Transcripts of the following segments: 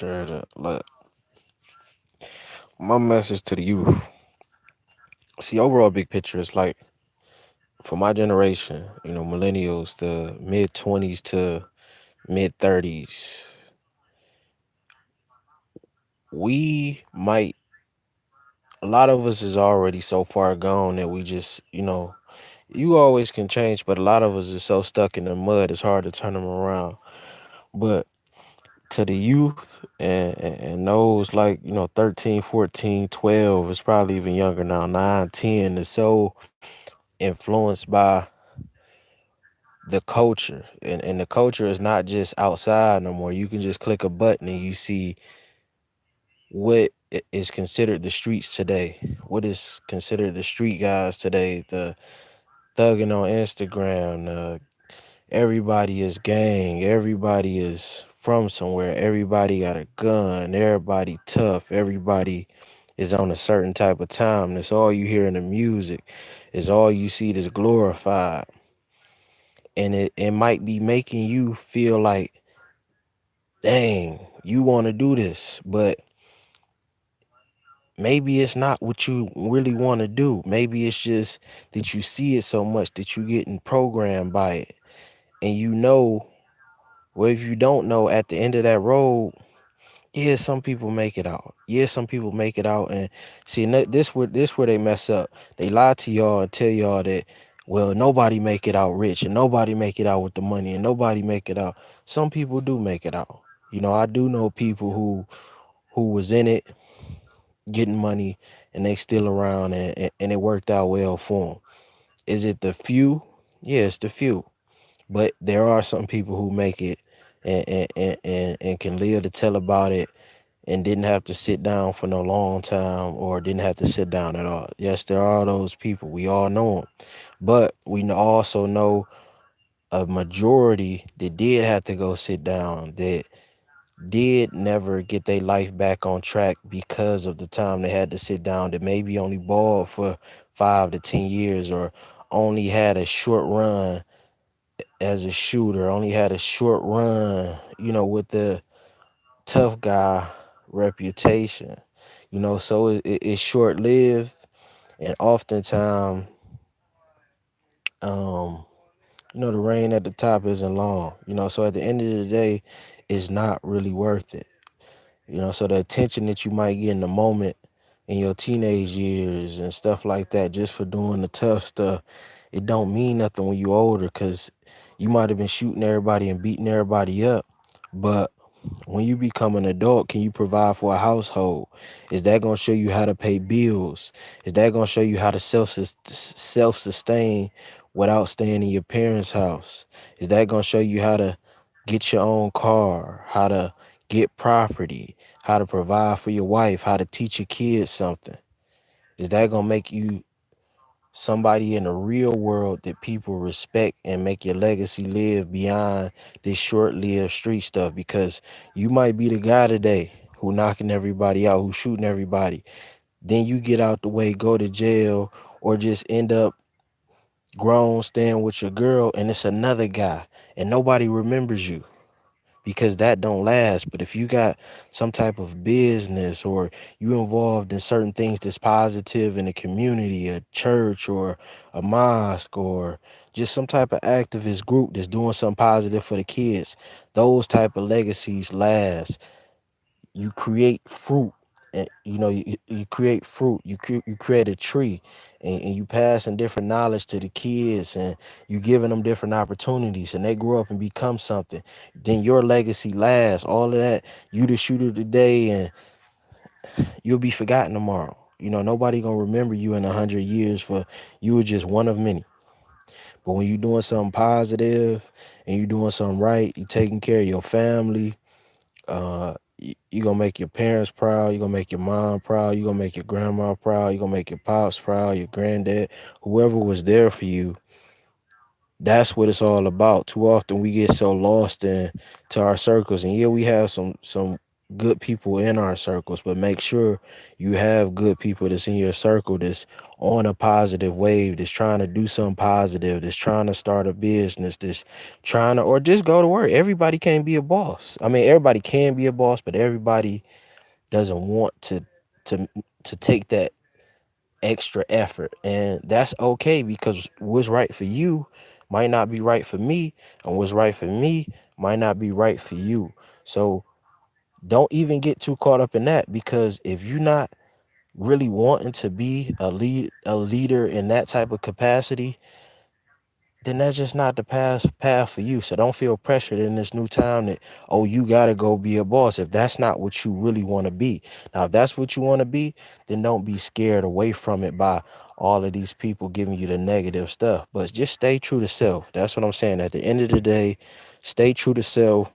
Like my message to the youth. See, overall big picture is like for my generation, millennials, the mid 20s to mid 30s, we might a lot of us is already so far gone that we just, you always can change, but a lot of us is so stuck in the mud, it's hard to turn them around. But to the youth and those like, 13, 14, 12, it's probably even younger now, 9, 10, is so influenced by the culture. And the culture is not just outside no more. You can just click a button and you see what is considered the streets today. What is considered the street guys today, the thugging on Instagram. Everybody is gang. Everybody is from somewhere. Everybody got a gun. Everybody tough. Everybody is on a certain type of time. That's all you hear in the music. Is all you see that's glorified. And it might be making you feel like, dang, you want to do this, but maybe it's not what you really want to do. Maybe it's just that you see it so much that you getting programmed by it. And well, if you don't know, at the end of that road, yeah, some people make it out. Yeah, some people make it out. And see, this where they mess up. They lie to y'all and tell y'all that, well, nobody make it out rich and nobody make it out with the money and nobody make it out. Some people do make it out. I do know people who was in it getting money and they still around and it worked out well for them. Is it the few? Yeah, it's the few. But there are some people who make it and can live to tell about it and didn't have to sit down for no long time or didn't have to sit down at all. Yes, there are those people. We all know them. But we also know a majority that did have to go sit down, that did never get their life back on track because of the time they had to sit down, that maybe only balled for 5 to 10 years or only had a short run as a shooter, only had a short run, with the tough guy reputation, so it's short lived. And oftentimes, um, the rain at the top isn't long, so at the end of the day, it's not really worth it. So the attention that you might get in the moment in your teenage years and stuff like that, just for doing the tough stuff, it don't mean nothing when you older, because you might have been shooting everybody and beating everybody up. But when you become an adult, can you provide for a household? Is that going to show you how to pay bills? Is that going to show you how to self-sustain without staying in your parents' house? Is that going to show you how to get your own car, how to get property, how to provide for your wife, how to teach your kids something? Is that going to make you somebody in the real world that people respect and make your legacy live beyond this short-lived street stuff? Because you might be the guy today who knocking everybody out, who shooting everybody. Then you get out the way, go to jail, or just end up grown staying with your girl, and it's another guy, and nobody remembers you because that don't last. But if you got some type of business or you involved in certain things that's positive in a community, a church or a mosque, or just some type of activist group that's doing something positive for the kids, those type of legacies last. You create fruit. And you create fruit, you create a tree, and you passing different knowledge to the kids, and you giving them different opportunities, and they grow up and become something. Then your legacy lasts. All of that, you the shooter today, and you'll be forgotten tomorrow. Nobody gonna remember you in 100 years for you were just one of many. But when you doing something positive and you doing something right, you taking care of your family, you gonna make your parents proud, you gonna make your mom proud, you gonna make your grandma proud, you gonna make your pops proud, your granddad, whoever was there for you. That's what it's all about. Too often we get so lost in to our circles, and yeah, we have some good people in our circles, but make sure you have good people that's in your circle that's on a positive wave, that's trying to do something positive, that's trying to start a business, that's trying to, or just go to work. Everybody can't be a boss. I mean, everybody can be a boss, but everybody doesn't want to to take that extra effort. And that's okay, because what's right for you might not be right for me, and what's right for me might not be right for you. So don't even get too caught up in that, because if you're not really wanting to be a leader in that type of capacity, then that's just not the path for you. So don't feel pressured in this new time that, oh, you gotta go be a boss, if that's not what you really want to be. Now, if that's what you want to be, then don't be scared away from it by all of these people giving you the negative stuff. But just stay true to self. That's what I'm saying. At the end of the day, stay true to self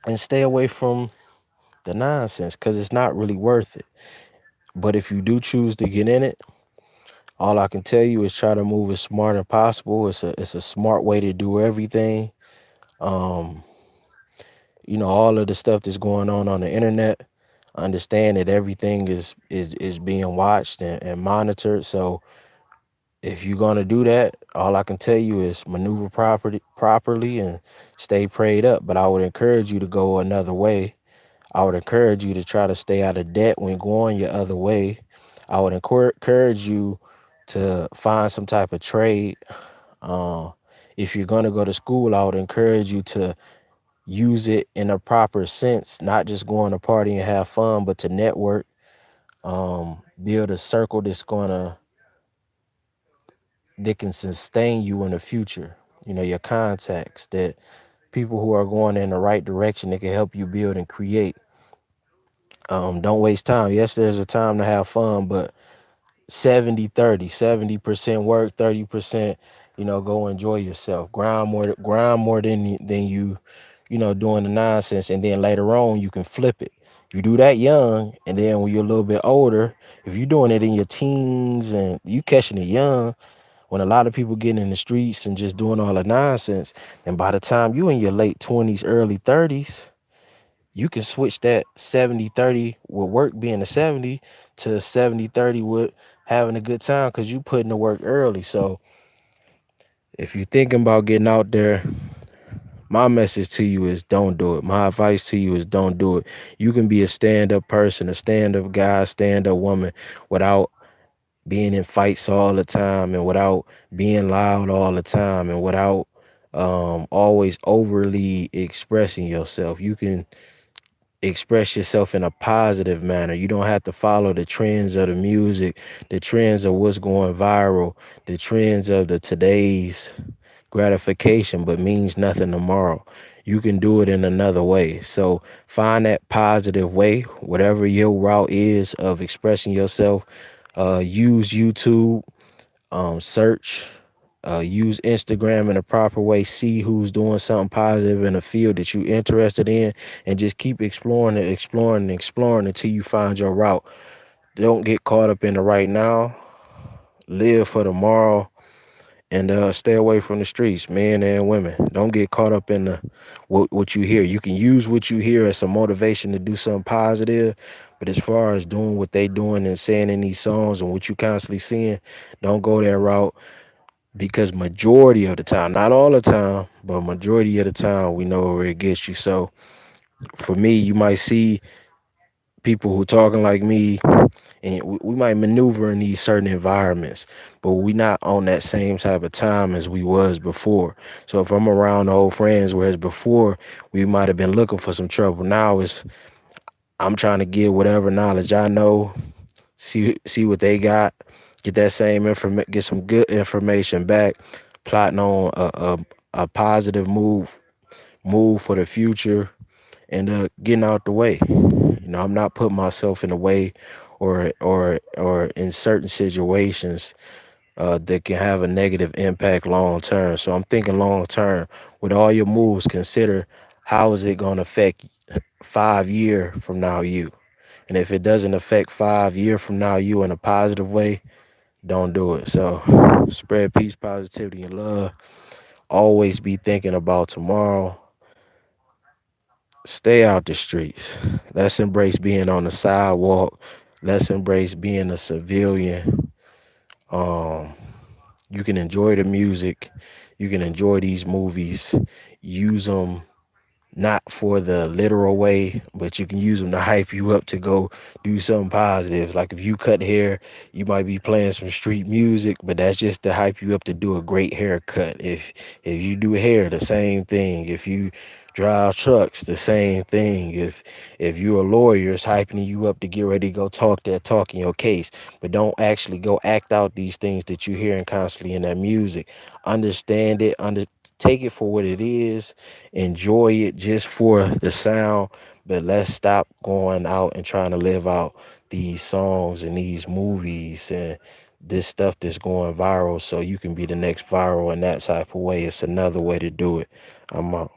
and stay away from the nonsense, because it's not really worth it. But if you do choose to get in it, all I can tell you is try to move as smart as possible. It's a smart way to do everything. Um, all of the stuff that's going on the internet, understand that everything is being watched and monitored. So if you're gonna do that, all I can tell you is maneuver properly and stay prayed up. But I would encourage you to go another way. I would encourage you to try to stay out of debt when going your other way. I would encourage you to find some type of trade. Uh, if you're going to go to school, I would encourage you to use it in a proper sense, not just going to party and have fun, but to network, build a circle that can sustain you in the future. Your contacts, that people who are going in the right direction that can help you build and create. Don't waste time. Yes, there's a time to have fun, but 70-30, 70% work, 30%, go enjoy yourself. Grind more than you doing the nonsense. And then later on you can flip it. You do that young, and then when you're a little bit older, if you're doing it in your teens and you catching it young, when a lot of people getting in the streets and just doing all the nonsense, and by the time you in your late 20s, early 30s, you can switch that 70-30 with work being a 70 to 70-30 with having a good time, because you put in the work early. So if you're thinking about getting out there, my message to you is don't do it. My advice to you is don't do it. You can be a stand-up person, a stand-up guy, stand-up woman, without being in fights all the time, and without being loud all the time, and without always overly expressing yourself. You can express yourself in a positive manner. You don't have to follow the trends of the music, the trends of what's going viral, the trends of the today's gratification, but means nothing tomorrow. You can do it in another way. So find that positive way, whatever your route is of expressing yourself. Use YouTube, search, use Instagram in a proper way, see who's doing something positive in a field that you're interested in, and just keep exploring and exploring and exploring until you find your route. Don't get caught up in the right now. Live for tomorrow, and stay away from the streets, men and women. Don't get caught up in what you hear. You can use what you hear as some motivation to do something positive, but as far as doing what they doing and saying in these songs and what you constantly seeing, don't go that route, because majority of the time, not all the time, but majority of the time, we know where it gets you. So for me, you might see people who talking like me, and we might maneuver in these certain environments, but we not on that same type of time as we was before. So if I'm around old friends, whereas before we might have been looking for some trouble, now it's I'm trying to get whatever knowledge I know, see what they got, get that same information, get some good information back, plotting on a positive move for the future, and getting out the way. I'm not putting myself in the way, or in certain situations that can have a negative impact long term. So I'm thinking long term. With all your moves, consider how is it going to affect 5 year from now you. And if it doesn't affect 5 year from now you in a positive way, don't do it. So spread peace, positivity, and love. Always be thinking about tomorrow. Stay out the streets. Let's embrace being on the sidewalk. Let's embrace being a civilian. Um, you can enjoy the music. You can enjoy these movies. Use them not for the literal way, but you can use them to hype you up to go do something positive. Like if you cut hair, you might be playing some street music, but that's just to hype you up to do a great haircut. If you do hair, the same thing. If you drive trucks, the same thing. If you're a lawyer, it's hyping you up to get ready to go talk that talk in your case. But don't actually go act out these things that you're hearing constantly in that music. Understand it, take it for what it is, enjoy it just for the sound, but let's stop going out and trying to live out these songs and these movies and this stuff that's going viral so you can be the next viral in that type of way. It's another way to do it. I'm out.